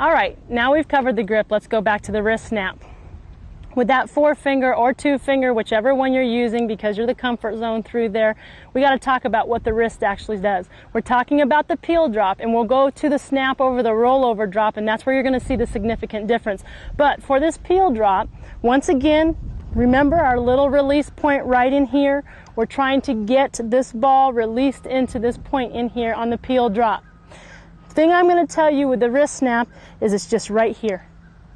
All right, now we've covered the grip. Let's go back to the wrist snap. With that 4-finger or 2-finger, whichever one you're using, because you're the comfort zone through there, we got to talk about what the wrist actually does. We're talking about the peel drop, and we'll go to the snap over the rollover drop, and that's where you're going to see the significant difference. But for this peel drop, once again, remember our little release point right in here. We're trying to get this ball released into this point in here on the peel drop. The thing I'm going to tell you with the wrist snap is it's just right here.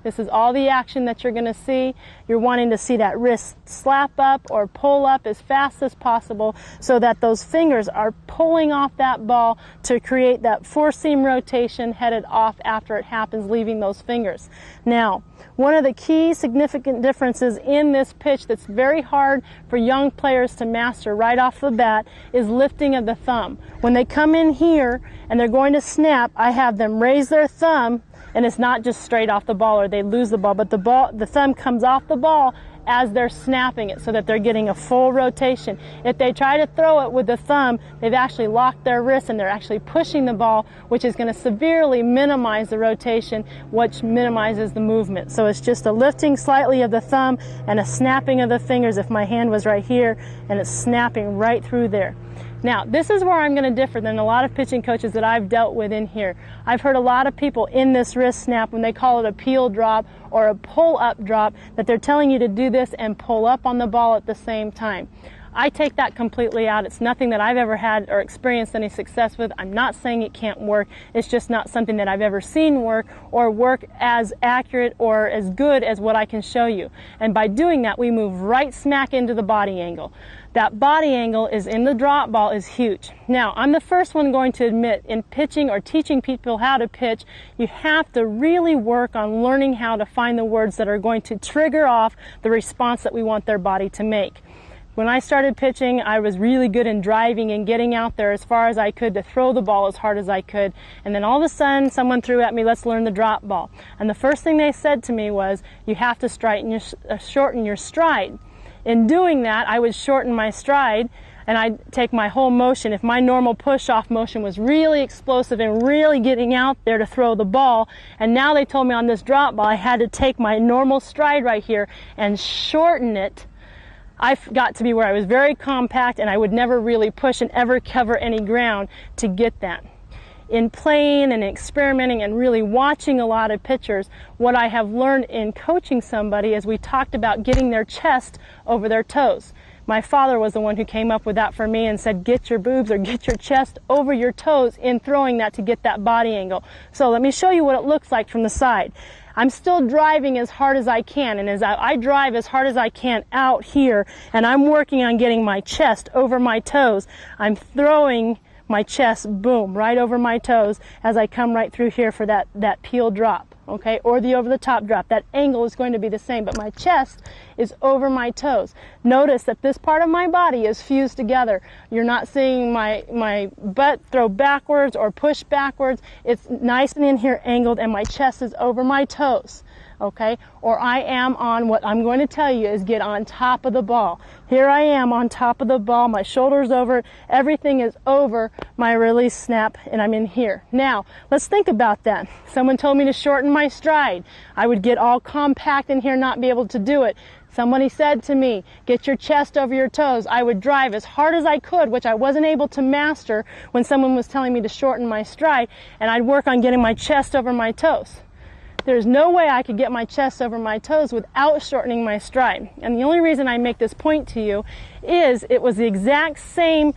This is all the action that you're going to see. You're wanting to see that wrist slap up or pull up as fast as possible so that those fingers are pulling off that ball to create that 4-seam rotation headed off after it happens, leaving those fingers. Now, one of the key significant differences in this pitch that's very hard for young players to master right off the bat is lifting of the thumb. When they come in here and they're going to snap, I have them raise their thumb, and it's not just straight off the ball or they lose the ball, but the thumb comes off the ball as they're snapping it so that they're getting a full rotation. If they try to throw it with the thumb, they've actually locked their wrist and they're actually pushing the ball, which is going to severely minimize the rotation, which minimizes the movement. So it's just a lifting slightly of the thumb and a snapping of the fingers if my hand was right here, and it's snapping right through there. Now, this is where I'm going to differ than a lot of pitching coaches that I've dealt with in here. I've heard a lot of people in this wrist snap, when they call it a peel drop or a pull-up drop, that they're telling you to do this and pull up on the ball at the same time. I take that completely out. It's nothing that I've ever had or experienced any success with. I'm not saying it can't work. It's just not something that I've ever seen work or work as accurate or as good as what I can show you. And by doing that, we move right smack into the body angle. That body angle is in the drop ball is huge. Now, I'm the first one going to admit, in pitching or teaching people how to pitch, you have to really work on learning how to find the words that are going to trigger off the response that we want their body to make. When I started pitching, I was really good in driving and getting out there as far as I could to throw the ball as hard as I could. And then all of a sudden, someone threw at me, let's learn the drop ball. And the first thing they said to me was, you have to shorten your stride. In doing that, I would shorten my stride and I'd take my whole motion. If my normal push-off motion was really explosive and really getting out there to throw the ball, and now they told me on this drop ball I had to take my normal stride right here and shorten it, I got to be where I was very compact and I would never really push and ever cover any ground to get that. In playing and experimenting and really watching a lot of pitchers, what I have learned in coaching somebody is we talked about getting their chest over their toes. My father was the one who came up with that for me and said, get your boobs or get your chest over your toes in throwing that to get that body angle. So let me show you what it looks like from the side. I'm still driving as hard as I can, and as I drive as hard as I can out here, and I'm working on getting my chest over my toes, I'm throwing my chest, boom, right over my toes as I come right through here for that peel drop, okay, or the over-the-top drop. That angle is going to be the same, but my chest is over my toes. Notice that this part of my body is fused together. You're not seeing my butt throw backwards or push backwards. It's nice and in here angled, and my chest is over my toes. Okay, or I am on what I'm going to tell you is get on top of the ball. Here I am on top of the ball, my shoulder's over, everything is over my release snap, and I'm in here. Now, let's think about that. Someone told me to shorten my stride. I would get all compact in here, not be able to do it. Somebody said to me, get your chest over your toes. I would drive as hard as I could, which I wasn't able to master when someone was telling me to shorten my stride, and I'd work on getting my chest over my toes. There's no way I could get my chest over my toes without shortening my stride. And the only reason I make this point to you is it was the exact same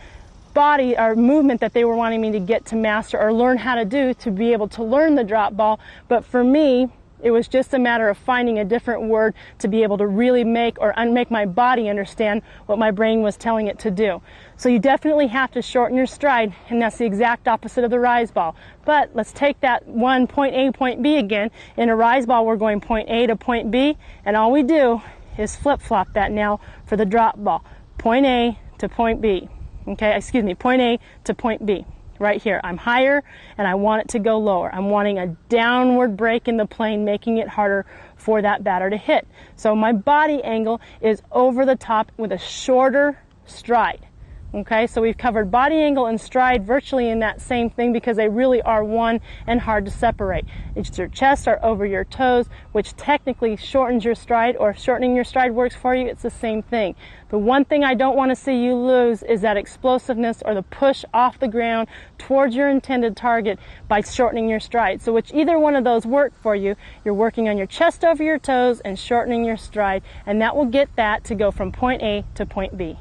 body or movement that they were wanting me to get to master or learn how to do to be able to learn the drop ball. But for me, it was just a matter of finding a different word to be able to really make or unmake my body understand what my brain was telling it to do. So you definitely have to shorten your stride, and that's the exact opposite of the rise ball. But let's take that one point A, point B again. In a rise ball, we're going point A to point B, and all we do is flip-flop that now for the drop ball. Point A to point B. Okay, excuse me, point A to point B. Right here, I'm higher and I want it to go lower. I'm wanting a downward break in the plane, making it harder for that batter to hit. So my body angle is over the top with a shorter stride. Okay, so we've covered body angle and stride virtually in that same thing because they really are one and hard to separate. It's your chest or over your toes, which technically shortens your stride, or if shortening your stride works for you, it's the same thing. The one thing I don't want to see you lose is that explosiveness or the push off the ground towards your intended target by shortening your stride. So which either one of those work for you, you're working on your chest over your toes and shortening your stride, and that will get that to go from point A to point B.